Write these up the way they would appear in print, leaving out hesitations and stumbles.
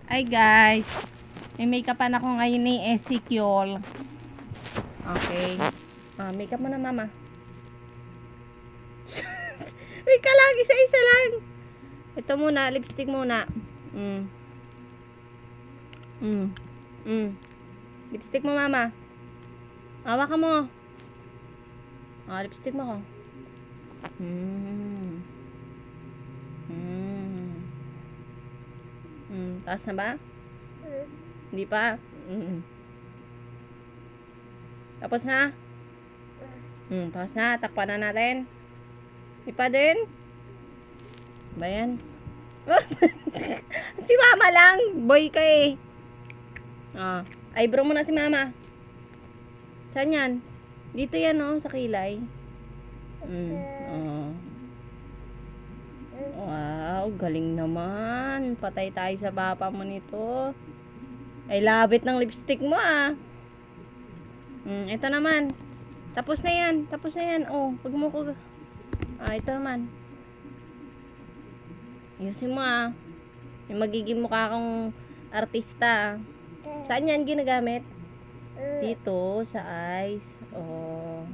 Hi guys. May makeupan ako ngayon ni Ezekiel. Okay. Makeup mo na mama. Wait ka lang, isa-isa lang. Ito muna, lipstick muna. Lipstick mo mama. Hawakan mo. Lipstick mo ko. Taas na ba? Hindi pa? Tapos na? Tapos na. Takpan na natin. Hindi pa din? Ba yan? Si mama lang. Boy ka eh. Eyebrow mo na si mama. Saan yan? Dito yan oh, sa kilay. Wow, galing naman. Patay tayo sa papa mo nito. Ay, labit ng lipstick mo ah. Ito naman. Tapos na yan. Tapos na yan. Oh, pag mo ko. Ito naman. Ayusin mo ah. Yung magiging mukha kong artista. Saan yan ginagamit? Dito, sa eyes. Oh.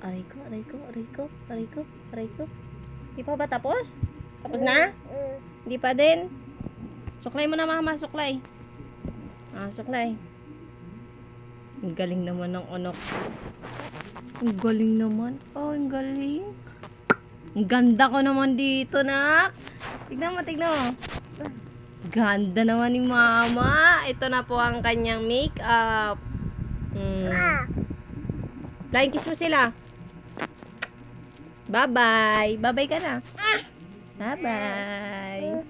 Aray ko, aray ko, aray ko, aray ko, aray ko. Di pa ba tapos? Tapos na? Hindi pa din? Suklay mo na mama, suklay. Suklay. Ang galing naman ng anak. Ang galing naman. Ang galing. Ang ganda ko naman dito, nak. Tignan mo, tignan mo. Ganda naman ni mama. Ito na po ang kanyang makeup. Flying kiss mo sila. Bye-bye. Bye-bye ka na. Bye-bye.